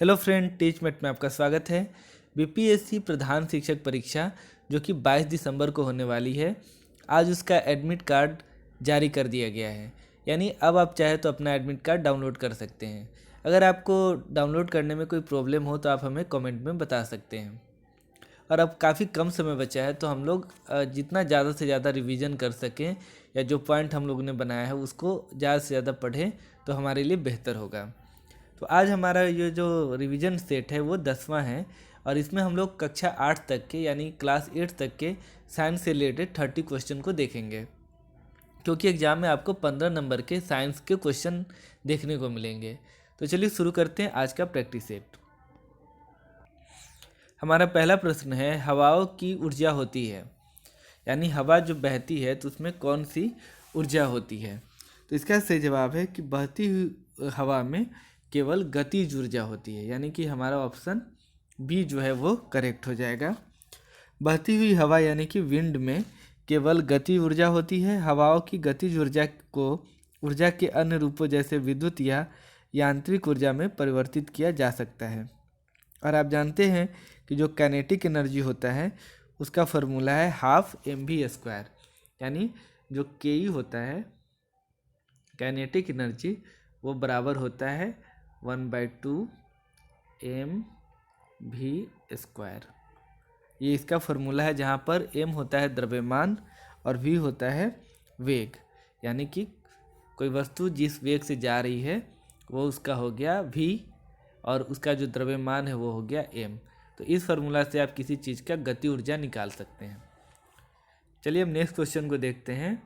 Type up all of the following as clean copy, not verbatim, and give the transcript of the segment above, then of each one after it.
Hello friend, टीचमेट में आपका स्वागत है। बीपीएससी प्रधान शिक्षक परीक्षा जो कि 22 दिसंबर को होने वाली है, आज उसका एडमिट कार्ड जारी कर दिया गया है। यानी अब आप चाहे तो अपना एडमिट कार्ड डाउनलोड कर सकते हैं। अगर आपको डाउनलोड करने में कोई प्रॉब्लम हो तो आप हमें कमेंट में बता सकते हैं। और अब काफ़ी कम समय बचा है तो हम लोग जितना ज़्यादा से ज़्यादा रिवीजन कर सकें या जो पॉइंट हम लोगों ने बनाया है उसको ज़्यादा से ज़्यादा पढ़ें तो हमारे लिए बेहतर होगा। तो आज हमारा ये जो रिवीजन सेट है वो 10वां है और इसमें हम लोग कक्षा 8 तक के यानी क्लास 8 तक के साइंस से रिलेटेड 30 क्वेश्चन को देखेंगे, क्योंकि एग्जाम में आपको 15 नंबर के साइंस के क्वेश्चन देखने को मिलेंगे। तो चलिए शुरू करते हैं आज का प्रैक्टिस सेट। हमारा पहला प्रश्न है, हवाओं की ऊर्जा होती है, यानी हवा जो बहती है तो उसमें कौन सी ऊर्जा होती है। तो इसका सही जवाब है कि बहती हुई हवा में केवल गतिज ऊर्जा होती है, यानी कि हमारा ऑप्शन बी जो है वो करेक्ट हो जाएगा। बहती हुई हवा यानी कि विंड में केवल गति ऊर्जा होती है। हवाओं की गतिज ऊर्जा को ऊर्जा के अन्य रूपों जैसे विद्युत या यांत्रिक ऊर्जा में परिवर्तित किया जा सकता है। और आप जानते हैं कि जो काइनेटिक एनर्जी होता है उसका फॉर्मूला है ½ mv², यानी जो के होता है काइनेटिक एनर्जी वो बराबर होता है 1/2 mv²। ये इसका फॉर्मूला है, जहाँ पर m होता है द्रव्यमान और v होता है वेग, यानी कि कोई वस्तु जिस वेग से जा रही है वो उसका हो गया v और उसका जो द्रव्यमान है वो हो गया m। तो इस फार्मूला से आप किसी चीज़ का गति ऊर्जा निकाल सकते हैं। चलिए अब नेक्स्ट क्वेश्चन को देखते हैं।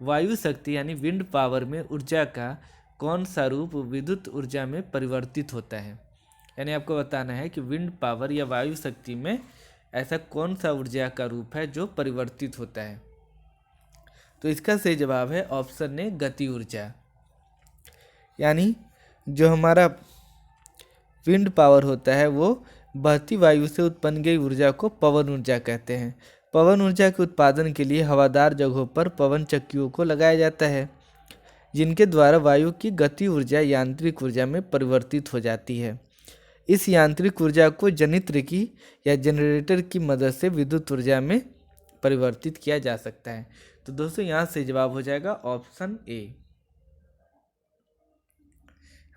वायु शक्ति यानी विंड पावर में ऊर्जा का कौन सा रूप विद्युत ऊर्जा में परिवर्तित होता है। यानी आपको बताना है कि विंड पावर या वायु शक्ति में ऐसा कौन सा ऊर्जा का रूप है जो परिवर्तित होता है। तो इसका सही जवाब है ऑप्शन ए, गति ऊर्जा। यानी जो हमारा विंड पावर होता है वो बहती वायु से उत्पन्न गई ऊर्जा को पवन ऊर्जा कहते हैं। पवन ऊर्जा के उत्पादन के लिए हवादार जगहों पर पवन चक्कियों को लगाया जाता है, जिनके द्वारा वायु की गति ऊर्जा यांत्रिक ऊर्जा में परिवर्तित हो जाती है। इस यांत्रिक ऊर्जा को जनित्र की या जनरेटर की मदद से विद्युत ऊर्जा में परिवर्तित किया जा सकता है। तो दोस्तों यहाँ से जवाब हो जाएगा ऑप्शन ए।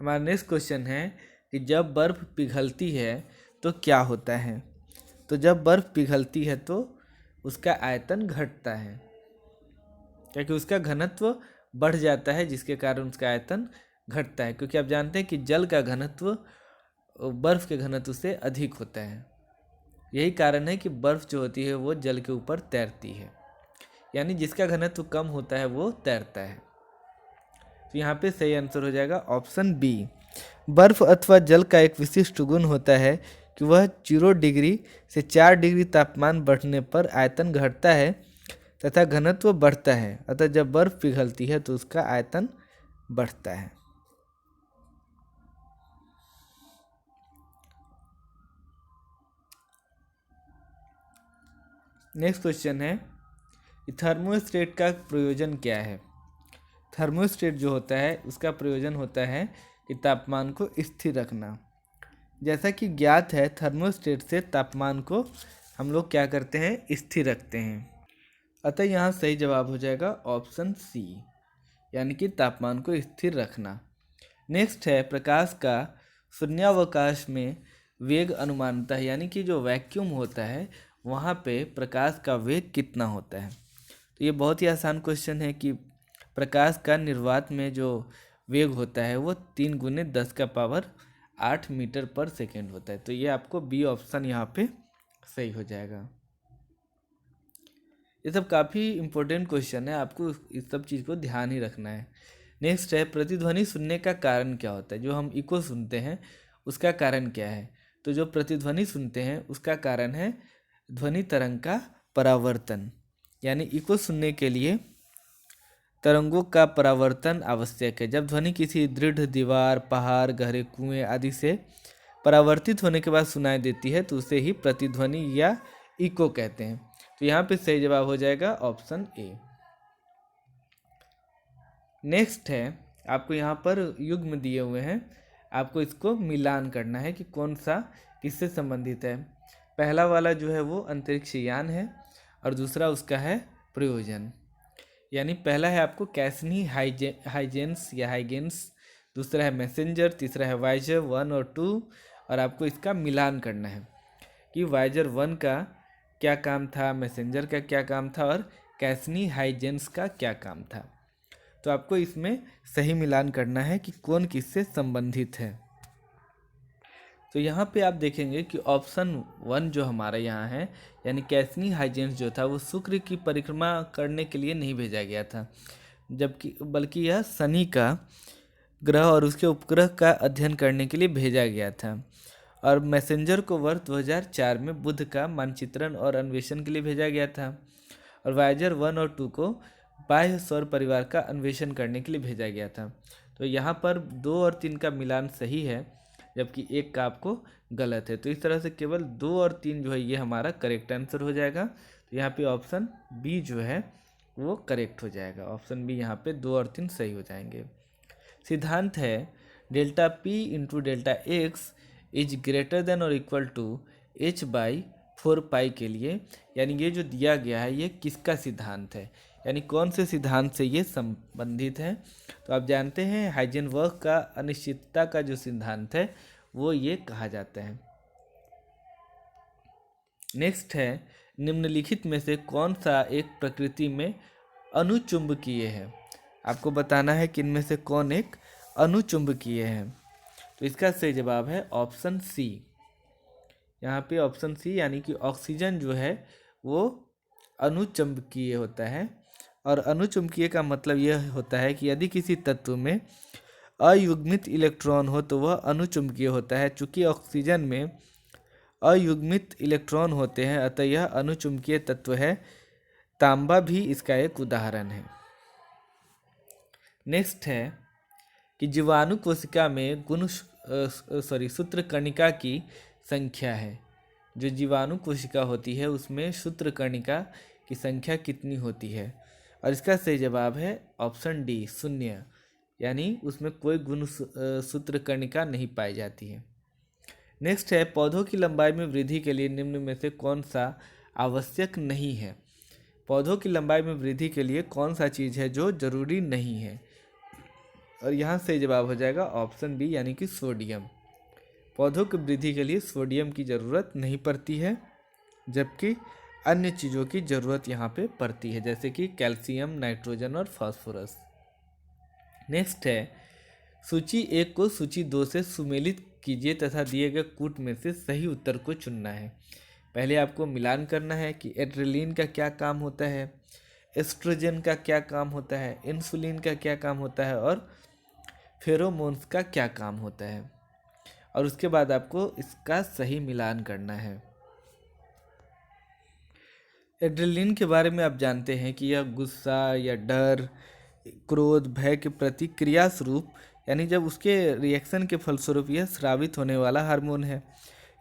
हमारा नेक्स्ट क्वेश्चन है कि जब बर्फ़ पिघलती है तो क्या होता है। तो जब बर्फ़ पिघलती है तो उसका आयतन घटता है, क्योंकि उसका घनत्व बढ़ जाता है, जिसके कारण उसका आयतन घटता है। क्योंकि आप जानते हैं कि जल का घनत्व बर्फ़ के घनत्व से अधिक होता है। यही कारण है कि बर्फ़ जो होती है वो जल के ऊपर तैरती है, यानी जिसका घनत्व कम होता है वो तैरता है। तो यहाँ पे सही आंसर हो जाएगा ऑप्शन बी। बर्फ अथवा जल का एक विशिष्ट गुण होता है कि वह 0 डिग्री से 4 डिग्री तापमान बढ़ने पर आयतन घटता है तथा घनत्व बढ़ता है। अतः जब बर्फ पिघलती है तो उसका आयतन बढ़ता है। नेक्स्ट क्वेश्चन है, थर्मोस्टेट का प्रयोजन क्या है। थर्मोस्टेट जो होता है उसका प्रयोजन होता है कि तापमान को स्थिर रखना। जैसा कि ज्ञात है, थर्मोस्टेट से तापमान को हम लोग क्या करते हैं, स्थिर रखते हैं। अतः यहाँ सही जवाब हो जाएगा ऑप्शन सी, यानी कि तापमान को स्थिर रखना। नेक्स्ट है, प्रकाश का शून्यावकाश में वेग अनुमानतः, यानी कि जो वैक्यूम होता है वहाँ पे प्रकाश का वेग कितना होता है। तो ये बहुत ही आसान क्वेश्चन है कि प्रकाश का निर्वात में जो वेग होता है वो 3 × 10⁸ मीटर पर सेकेंड होता है। तो ये आपको बी ऑप्शन यहाँ पे सही हो जाएगा। ये सब काफ़ी इम्पोर्टेंट क्वेश्चन है, आपको इस सब चीज़ को ध्यान ही रखना है। नेक्स्ट है, प्रतिध्वनि सुनने का कारण क्या होता है। जो हम इको सुनते हैं उसका कारण क्या है। तो जो प्रतिध्वनि सुनते हैं उसका कारण है ध्वनि तरंग का परावर्तन, यानी इको सुनने के लिए तरंगों का परावर्तन आवश्यक है। जब ध्वनि किसी दृढ़ दीवार, पहाड़, गहरे कुएं आदि से परावर्तित होने के बाद सुनाई देती है तो उसे ही प्रतिध्वनि या इको कहते हैं। तो यहाँ पे सही जवाब हो जाएगा ऑप्शन ए। नेक्स्ट है, आपको यहाँ पर युग्म दिए हुए हैं, आपको इसको मिलान करना है कि कौन सा किससे संबंधित है। पहला वाला जो है वो अंतरिक्ष यान है और दूसरा उसका है प्रयोजन। यानी पहला है आपको कैसनी हाइजेंस या हाइगेंस, दूसरा है मैसेंजर, तीसरा है वाइजर 1 और 2, और आपको इसका मिलान करना है कि वाइजर 1 का क्या काम था, मैसेंजर का क्या काम था और कैसनी हाइजेंस का क्या काम था। तो आपको इसमें सही मिलान करना है कि कौन किससे संबंधित है। तो यहाँ पे आप देखेंगे कि ऑप्शन 1 जो हमारा यहाँ है, यानी कैसनी हाइजेंस जो था वो शुक्र की परिक्रमा करने के लिए नहीं भेजा गया था, जबकि बल्कि यह शनि का ग्रह और उसके उपग्रह का अध्ययन करने के लिए भेजा गया था। और मैसेंजर को वर्ष 2004 में बुध का मानचित्रण और अन्वेषण के लिए भेजा गया था। और वाइजर 1 और 2 को बाह्य सौर परिवार का अन्वेषण करने के लिए भेजा गया था। तो यहाँ पर 2 और 3 का मिलान सही है, जबकि 1 का आपको गलत है। तो इस तरह से केवल 2 और 3 जो है ये हमारा करेक्ट आंसर हो जाएगा। तो यहाँ पे ऑप्शन बी जो है वो करेक्ट हो जाएगा। ऑप्शन बी यहाँ पे 2 और 3 सही हो जाएंगे। सिद्धांत है delta P into delta x is greater than और इक्वल टू h/4 के लिए, यानी ये जो दिया गया है ये किसका सिद्धांत है, यानी कौन से सिद्धांत से ये संबंधित है। तो आप जानते हैं हाइजेनबर्ग का अनिश्चितता का जो सिद्धांत है वो ये कहा जाता है। नेक्स्ट है निम्नलिखित में से कौन सा एक प्रकृति में अनुचुंबकीय है। आपको बताना है कि इनमें से कौन एक अनुचुंबकीय है। तो इसका सही जवाब है ऑप्शन सी। यहाँ पे ऑप्शन सी, यानी कि ऑक्सीजन जो है वो अनुचुंबकीय होता है। और अनुचुंबकीय का मतलब यह होता है कि यदि किसी तत्व में अयुग्मित इलेक्ट्रॉन हो तो वह अनुचुंबकीय होता है। चूंकि ऑक्सीजन में अयुग्मित इलेक्ट्रॉन होते हैं अतः यह अनुचुंबकीय तत्व है। तांबा भी इसका एक उदाहरण है। नेक्स्ट है कि जीवाणु कोशिका में सूत्रकणिका की संख्या है। जो जीवाणु कोशिका होती है उसमें सूत्रकणिका की संख्या कितनी होती है, और इसका सही जवाब है ऑप्शन डी 0, यानी उसमें कोई सूत्रकणिका नहीं पाई जाती है। नेक्स्ट है पौधों की लंबाई में वृद्धि के लिए निम्न में से कौन सा आवश्यक नहीं है। पौधों की लंबाई में वृद्धि के लिए कौन सा चीज़ है जो जरूरी नहीं है, और यहाँ से जवाब हो जाएगा ऑप्शन बी, यानी कि सोडियम। पौधों की वृद्धि के लिए सोडियम की ज़रूरत नहीं पड़ती है, जबकि अन्य चीज़ों की ज़रूरत यहाँ पे पड़ती है, जैसे कि कैल्शियम, नाइट्रोजन और फास्फोरस। नेक्स्ट है सूची 1 को सूची 2 से सुमेलित कीजिए तथा दिए गए कूट में से सही उत्तर को चुनना है। पहले आपको मिलान करना है कि एड्रेलिन का क्या काम होता है, एस्ट्रोजन का क्या काम होता है, इंसुलिन का क्या काम होता है और फेरोमोन्स का क्या काम होता है, और उसके बाद आपको इसका सही मिलान करना है। एड्रेलिन के बारे में आप जानते हैं कि यह गुस्सा या डर, क्रोध, भय के प्रतिक्रिया स्वरूप, यानी जब उसके रिएक्शन के फलस्वरूप यह स्रावित होने वाला हार्मोन है।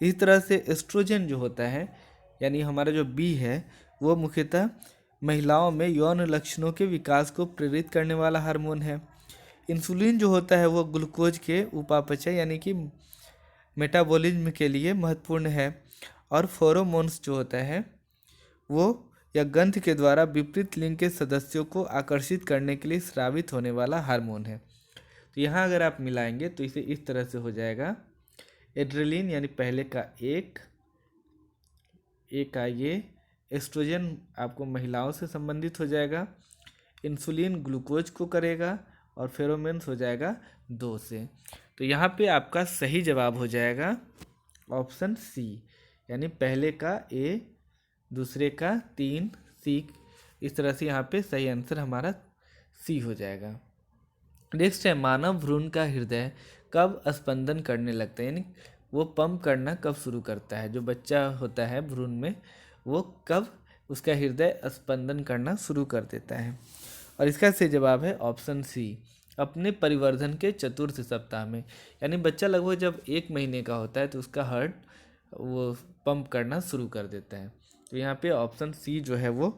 इस तरह से एस्ट्रोजन जो होता है, यानी हमारा जो बी है, वो मुख्यतः महिलाओं में यौन लक्षणों के विकास को प्रेरित करने वाला हार्मोन है। इंसुलिन जो होता है वो ग्लूकोज के उपापचय यानी कि मेटाबॉलिज्म के लिए महत्वपूर्ण है। और फेरोमोन्स जो होता है वो या गंध के द्वारा विपरीत लिंग के सदस्यों को आकर्षित करने के लिए स्रावित होने वाला हार्मोन है। तो यहाँ अगर आप मिलाएंगे तो इसे इस तरह से हो जाएगा एड्रेलिन, यानी पहले का एक का ये, एस्ट्रोजन आपको महिलाओं से संबंधित हो जाएगा, इंसुलिन ग्लूकोज को करेगा और फेरोमोन्स हो जाएगा 2 से। तो यहाँ पे आपका सही जवाब हो जाएगा ऑप्शन सी, यानी पहले का ए, दूसरे का 3 सी। इस तरह से यहाँ पे सही आंसर हमारा सी हो जाएगा। नेक्स्ट है मानव भ्रूण का हृदय कब स्पंदन करने लगता है, यानी वो पंप करना कब शुरू करता है। जो बच्चा होता है भ्रूण में वो कब उसका हृदय स्पंदन करना शुरू कर देता है, और इसका सही जवाब है ऑप्शन सी, अपने परिवर्धन के चतुर्थ सप्ताह में। यानी बच्चा लगभग जब 1 महीने का होता है तो उसका हार्ट वो पंप करना शुरू कर देता है। तो यहाँ पे ऑप्शन सी जो है वो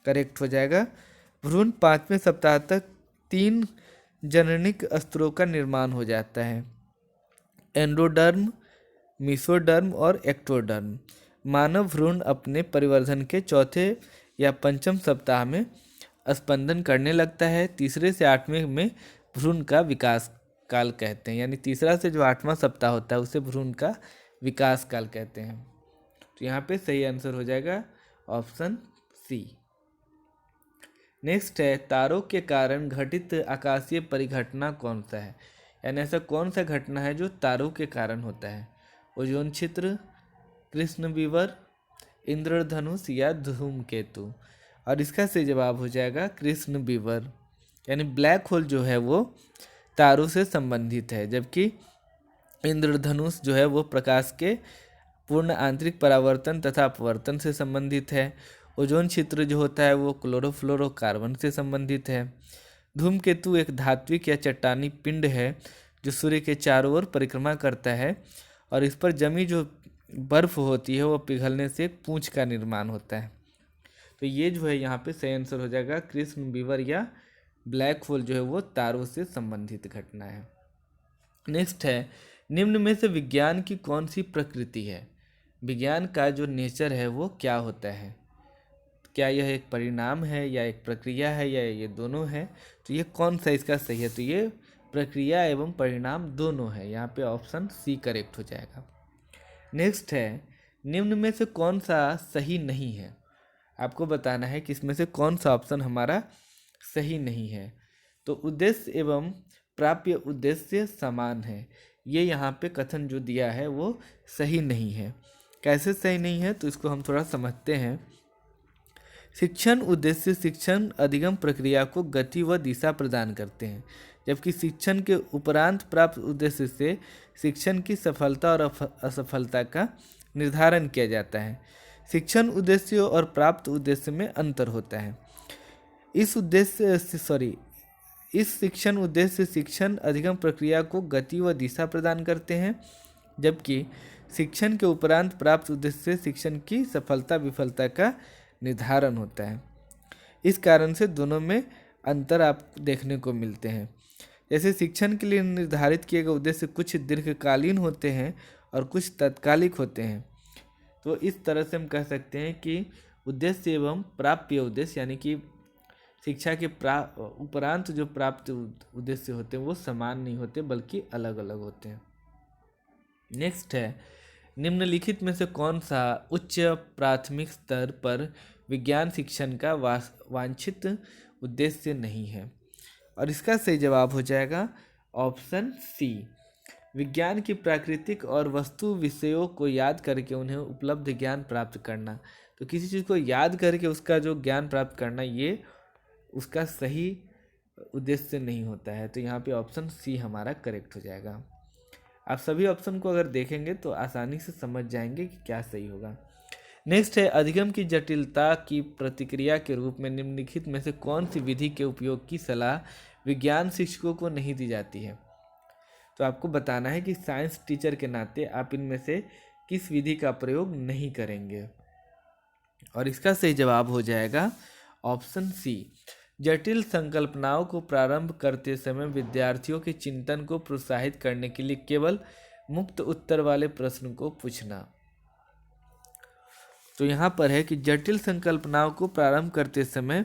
करेक्ट हो जाएगा। भ्रूण 5वें सप्ताह तक 3 जननिक स्तरों का निर्माण हो जाता है। एंडोडर्म, मीसोडर्म और एक्टोडर्म। मानव भ्रूण अपने परिवर्धन के चौथे या पंचम सप्ताह में स्पंदन करने लगता है। तीसरे से आठवें में भ्रूण का विकास काल कहते हैं, यानी तीसरा से जो आठवां सप्ताह होता है उसे भ्रूण का विकास काल कहते हैं। तो यहाँ पे सही आंसर हो जाएगा ऑप्शन सी। नेक्स्ट है, तारों के कारण घटित आकाशीय परिघटना कौन सा है, यानी ऐसा कौन सा घटना है जो तारों के कारण होता है। ओजोन छिद्र, कृष्ण विवर, इंद्रधनुष या धूमकेतु। और इसका सही जवाब हो जाएगा कृष्ण विवर, यानी ब्लैक होल जो है वो तारों से संबंधित है, जबकि इंद्रधनुष जो है वो प्रकाश के पूर्ण आंतरिक परावर्तन तथा अपवर्तन से संबंधित है। ओजोन क्षेत्र जो होता है वो क्लोरोफ्लोरोकार्बन से संबंधित है। धूमकेतु एक धात्विक या चट्टानी पिंड है जो सूर्य के चारों ओर परिक्रमा करता है और इस पर जमी जो बर्फ होती है वो पिघलने से पूंछ का निर्माण होता है। तो ये जो है यहाँ पे सही आंसर हो जाएगा कृष्ण विवर या ब्लैक होल जो है वो तारों से संबंधित घटना है। नेक्स्ट है, निम्न में से विज्ञान की कौन सी प्रकृति है। विज्ञान का जो नेचर है वो क्या होता है, क्या यह एक परिणाम है या एक प्रक्रिया है या ये दोनों है। तो ये कौन सा इसका सही है, तो ये प्रक्रिया एवं परिणाम दोनों है, यहाँ पे ऑप्शन सी करेक्ट हो जाएगा। नेक्स्ट है, निम्न में से कौन सा सही नहीं है। आपको बताना है कि इसमें से कौन सा ऑप्शन हमारा सही नहीं है। तो उद्देश्य एवं प्राप्य उद्देश्य समान है, ये यहाँ पे कथन जो दिया है वो सही नहीं है। कैसे सही नहीं है, तो इसको हम थोड़ा समझते हैं। शिक्षण उद्देश्य शिक्षण अधिगम प्रक्रिया को गति व दिशा प्रदान करते हैं, जबकि शिक्षण के उपरांत प्राप्त उद्देश्य से शिक्षण की सफलता और असफलता का निर्धारण किया जाता है। शिक्षण उद्देश्य और प्राप्त उद्देश्य में अंतर होता है। इस शिक्षण उद्देश्य शिक्षण अधिगम प्रक्रिया को गति व दिशा प्रदान करते हैं, जबकि शिक्षण के उपरांत प्राप्त उद्देश्य से शिक्षण की सफलता विफलता का निर्धारण होता है। इस कारण से दोनों में अंतर आप देखने को मिलते हैं। जैसे शिक्षण के लिए निर्धारित किए गए उद्देश्य कुछ दीर्घकालीन होते हैं और कुछ तात्कालिक होते हैं। तो इस तरह से हम कह सकते हैं कि उद्देश्य एवं प्राप्य उद्देश्य, यानी कि शिक्षा के उपरांत जो प्राप्त उद्देश्य होते हैं वो समान नहीं होते बल्कि अलग अलग होते हैं। नेक्स्ट है, निम्नलिखित में से कौन सा उच्च प्राथमिक स्तर पर विज्ञान शिक्षण का वांछित उद्देश्य नहीं है। और इसका सही जवाब हो जाएगा ऑप्शन सी। विज्ञान की प्राकृतिक और वस्तु विषयों को याद करके उन्हें उपलब्ध ज्ञान प्राप्त करना। तो किसी चीज़ को याद करके उसका जो ज्ञान प्राप्त करना, ये उसका सही उद्देश्य नहीं होता है। तो यहाँ पे ऑप्शन सी हमारा करेक्ट हो जाएगा। आप सभी ऑप्शन को अगर देखेंगे तो आसानी से समझ जाएंगे कि क्या सही होगा। नेक्स्ट है, अधिगम की जटिलता की प्रतिक्रिया के रूप में निम्नलिखित में से कौन सी विधि के उपयोग की सलाह विज्ञान शिक्षकों को नहीं दी जाती है। तो आपको बताना है कि साइंस टीचर के नाते आप इनमें से किस विधि का प्रयोग नहीं करेंगे। और इसका सही जवाब हो जाएगा ऑप्शन सी। जटिल संकल्पनाओं को प्रारंभ करते समय विद्यार्थियों के चिंतन को प्रोत्साहित करने के लिए केवल मुक्त उत्तर वाले प्रश्न को पूछना। तो यहाँ पर है कि जटिल संकल्पनाओं को प्रारंभ करते समय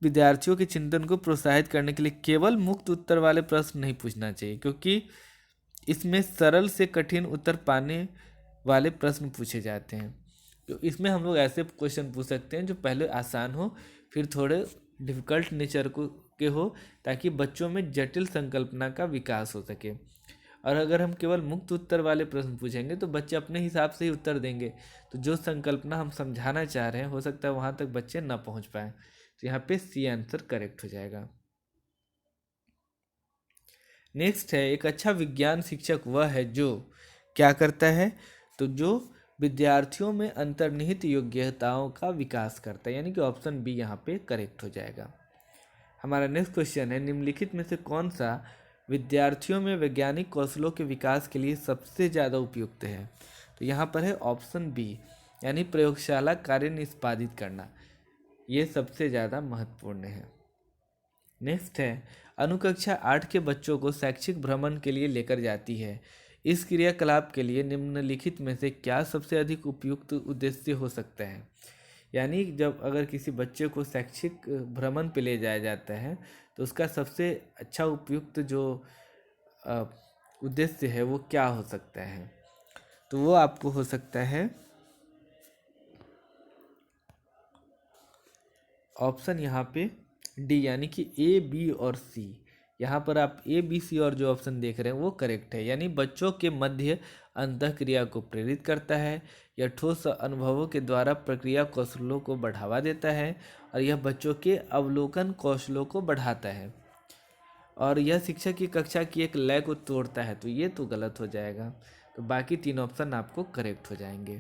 विद्यार्थियों के चिंतन को प्रोत्साहित करने के लिए केवल मुक्त उत्तर वाले प्रश्न नहीं पूछना चाहिए, क्योंकि इसमें सरल से कठिन उत्तर पाने वाले प्रश्न पूछे जाते हैं। तो इसमें हम लोग ऐसे क्वेश्चन पूछ सकते हैं जो पहले आसान हो फिर थोड़े डिफ़िकल्ट नेचर के हो, ताकि बच्चों में जटिल संकल्पना का विकास हो सके। और अगर हम केवल मुक्त उत्तर वाले प्रश्न पूछेंगे तो बच्चे अपने हिसाब से ही उत्तर देंगे, तो जो संकल्पना हम समझाना चाह रहे हैं हो सकता है वहाँ तक बच्चे ना पहुँच पाए। तो यहाँ पे सी आंसर करेक्ट हो जाएगा। नेक्स्ट है, एक अच्छा विज्ञान शिक्षक वह है जो क्या करता है, तो जो विद्यार्थियों में अंतर्निहित योग्यताओं का विकास करता है, यानी कि ऑप्शन बी यहाँ पे करेक्ट हो जाएगा। हमारा नेक्स्ट क्वेश्चन है, निम्नलिखित में से कौन सा विद्यार्थियों में वैज्ञानिक कौशलों के विकास के लिए सबसे ज़्यादा उपयुक्त है। तो यहाँ पर है ऑप्शन बी, यानी प्रयोगशाला कार्य निष्पादित करना, ये सबसे ज़्यादा महत्वपूर्ण है। नेक्स्ट है, अनुकक्षा 8 के बच्चों को शैक्षिक भ्रमण के लिए लेकर जाती है। इस क्रियाकलाप के लिए निम्नलिखित में से क्या सबसे अधिक उपयुक्त उद्देश्य हो सकता है। यानी जब अगर किसी बच्चे को शैक्षिक भ्रमण पे ले जाया जाता है तो उसका सबसे अच्छा उपयुक्त जो उद्देश्य है वो क्या हो सकता है। तो वो आपको हो सकता है ऑप्शन यहाँ पे डी, यानी कि ए, बी और सी। यहाँ पर आप ए, बी, सी और जो ऑप्शन देख रहे हैं वो करेक्ट है। यानी बच्चों के मध्य अंतःक्रिया को प्रेरित करता है, यह ठोस अनुभवों के द्वारा प्रक्रिया कौशलों को बढ़ावा देता है और यह बच्चों के अवलोकन कौशलों को बढ़ाता है और यह शिक्षक की कक्षा की एक लय को तोड़ता है। तो ये तो गलत हो जाएगा। तो बाकी 3 ऑप्शन आपको करेक्ट हो जाएंगे।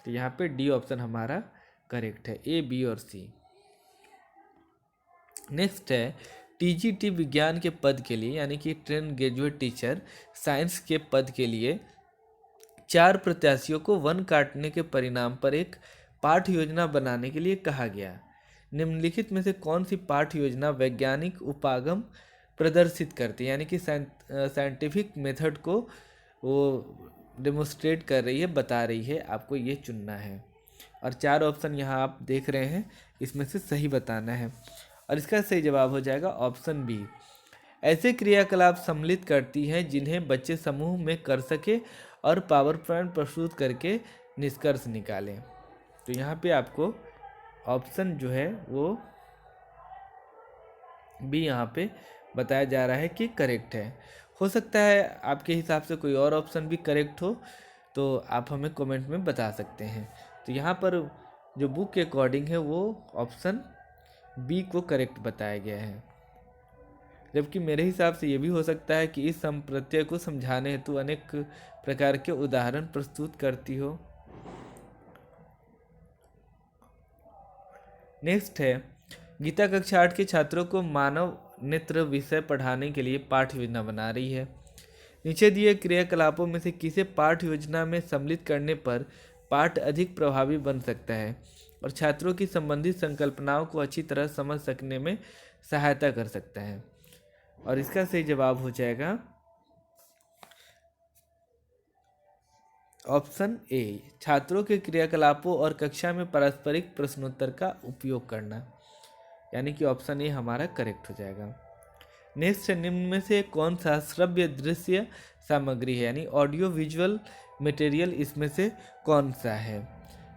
तो यहाँ पे डी ऑप्शन हमारा करेक्ट है, ए, बी और सी। नेक्स्ट है टीजीटी विज्ञान के पद के लिए, यानी कि ट्रेन ग्रेजुएट टीचर साइंस के पद के लिए 4 प्रत्याशियों को वन काटने के परिणाम पर एक पाठ योजना बनाने के लिए कहा गया। निम्नलिखित में से कौन सी पाठ योजना वैज्ञानिक उपागम प्रदर्शित करती है, यानी कि साइंटिफिक मेथड को वो डेमोस्ट्रेट कर रही है, बता रही है, आपको ये चुनना है। और 4 ऑप्शन यहाँ आप देख रहे हैं, इसमें से सही बताना है और इसका सही जवाब हो जाएगा ऑप्शन बी। ऐसे क्रियाकलाप सम्मिलित करती हैं जिन्हें बच्चे समूह में कर सके और पावर पॉइंट प्रस्तुत करके निष्कर्ष निकालें। तो यहाँ पे आपको ऑप्शन जो है वो बी यहाँ पे बताया जा रहा है कि करेक्ट है। हो सकता है आपके हिसाब से कोई और ऑप्शन भी करेक्ट हो, तो आप हमें कमेंट में बता सकते हैं। तो यहाँ पर जो बुक के अकॉर्डिंग है वो ऑप्शन बी को करेक्ट बताया गया है, जबकि मेरे हिसाब से ये भी हो सकता है कि इस संप्रत्यय को समझाने हेतु अनेक प्रकार के उदाहरण प्रस्तुत करती हो। नेक्स्ट है गीता कक्षा 8 के छात्रों को मानव नेत्र विषय पढ़ाने के लिए पाठ योजना बना रही है। नीचे दिए क्रियाकलापों में से किसे पाठ योजना में सम्मिलित करने पर पाठ अधिक प्रभावी बन सकता है और छात्रों की संबंधित संकल्पनाओं को अच्छी तरह समझ सकने में सहायता कर सकता है। और इसका सही जवाब हो जाएगा ऑप्शन ए, छात्रों के क्रियाकलापों और कक्षा में पारस्परिक प्रश्नोत्तर का उपयोग करना, यानी कि ऑप्शन ए हमारा करेक्ट हो जाएगा। नेक्स्ट है निम्न में से कौन सा श्रव्य दृश्य सामग्री है, यानी ऑडियो विजुअल मटेरियल इसमें से कौन सा है।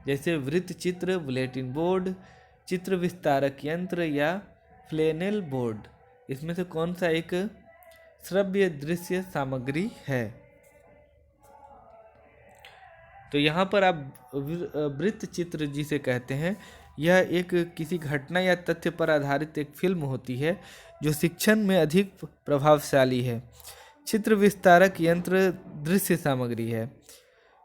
जैसे वृत्त चित्र, बुलेटिन बोर्ड, चित्र विस्तारक यंत्र या फ्लैनेल बोर्ड, इसमें से कौन सा एक श्रव्य दृश्य सामग्री है। तो यहाँ पर आप वृत्त चित्र जिसे कहते हैं, यह एक किसी घटना या तथ्य पर आधारित एक फिल्म होती है जो शिक्षण में अधिक प्रभावशाली है। चित्र विस्तारक यंत्र दृश्य सामग्री है।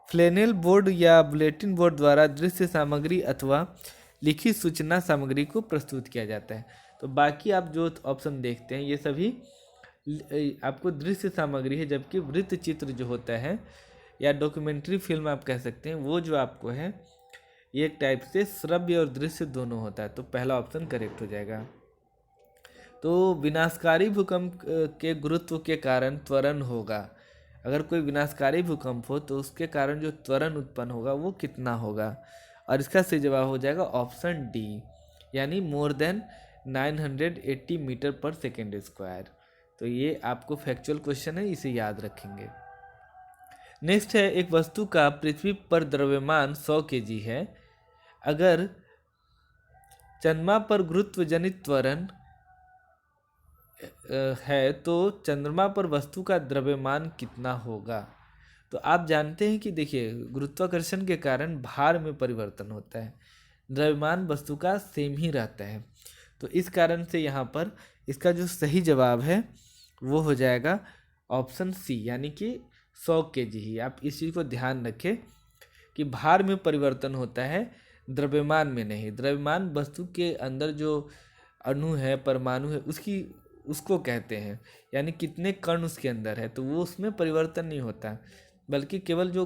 फ्लैनेल बोर्ड या बुलेटिन बोर्ड द्वारा दृश्य सामग्री अथवा लिखित सूचना सामग्री को प्रस्तुत किया जाता है। तो बाकी आप जो ऑप्शन देखते हैं ये सभी आपको दृश्य सामग्री है, जबकि वृत्त चित्र जो होता है या डॉक्यूमेंट्री फिल्म आप कह सकते हैं, वो जो आपको है ये एक टाइप से श्रव्य और दृश्य दोनों होता है। तो पहला ऑप्शन करेक्ट हो जाएगा। तो विनाशकारी भूकंप के गुरुत्व के कारण त्वरण होगा। अगर कोई विनाशकारी भूकंप हो तो उसके कारण जो त्वरण उत्पन्न होगा वो कितना होगा, और इसका सही जवाब हो जाएगा ऑप्शन डी, यानी मोर देन 980 मीटर पर सेकेंड स्क्वायर। तो ये आपको फैक्चुअल क्वेश्चन है, इसे याद रखेंगे। नेक्स्ट है एक वस्तु का पृथ्वी पर द्रव्यमान 100 kg है। अगर चंद्रमा पर गुरुत्व जनित त्वरण है तो चंद्रमा पर वस्तु का द्रव्यमान कितना होगा। तो आप जानते हैं कि देखिए गुरुत्वाकर्षण के कारण भार में परिवर्तन होता है, द्रव्यमान वस्तु का सेम ही रहता है। तो इस कारण से यहाँ पर इसका जो सही जवाब है वो हो जाएगा ऑप्शन सी, यानी कि 100 kg ही। आप इस चीज़ को ध्यान रखें कि भार में परिवर्तन होता है, द्रव्यमान में नहीं। द्रव्यमान वस्तु के अंदर जो अणु है, परमाणु है, उसको कहते हैं, यानी कितने कण उसके अंदर है, तो वो उसमें परिवर्तन नहीं होता, बल्कि केवल जो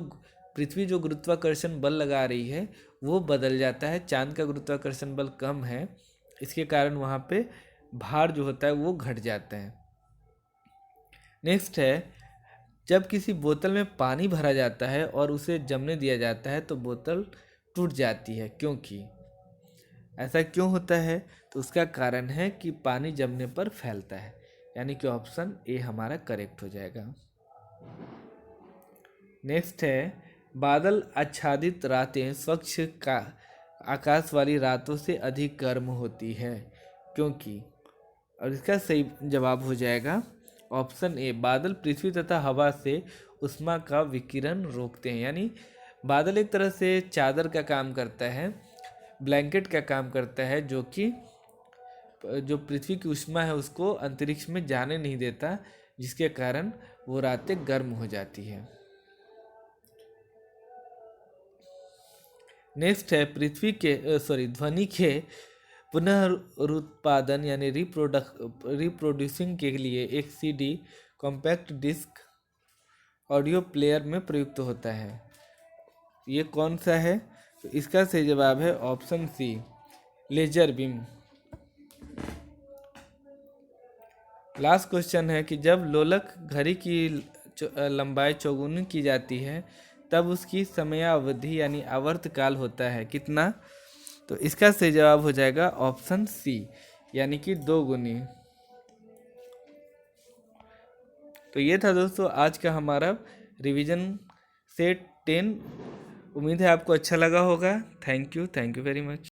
पृथ्वी जो गुरुत्वाकर्षण बल लगा रही है वो बदल जाता है। चांद का गुरुत्वाकर्षण बल कम है, इसके कारण वहाँ पे भार जो होता है वो घट जाता है। नेक्स्ट है जब किसी बोतल में पानी भरा जाता है और उसे जमने दिया जाता है तो बोतल टूट जाती है, क्योंकि ऐसा क्यों होता है? तो उसका कारण है कि पानी जमने पर फैलता है, यानी कि ऑप्शन ए हमारा करेक्ट हो जाएगा। नेक्स्ट है, बादल आच्छादित रातें स्वच्छ का आकाश वाली रातों से अधिक गर्म होती है, क्योंकि, और इसका सही जवाब हो जाएगा ऑप्शन ए, बादल पृथ्वी तथा हवा से उष्मा का विकिरण रोकते हैं। यानी बादल एक तरह से चादर का काम करता है, ब्लैंकेट का काम करता है, जो कि जो पृथ्वी की उष्मा है उसको अंतरिक्ष में जाने नहीं देता, जिसके कारण वो रातें गर्म हो जाती है। नेक्स्ट है, पृथ्वी के ध्वनि के पुनरुत्पादन यानी रिप्रोड्यूसिंग के लिए एक CD compact disc audio player में प्रयुक्त होता है। ये कौन सा है? तो इसका सही जवाब है option C, laser beam. Last question है कि जब लोलक घड़ी की लंबाई चौगुनी की जाती है तब उसकी समयावधि यानी आवर्तकाल होता है कितना? तो इसका सही जवाब हो जाएगा ऑप्शन सी, यानी कि 2 गुनी। तो ये था दोस्तों आज का हमारा रिवीजन सेट 10। उम्मीद है आपको अच्छा लगा होगा। Thank you very much.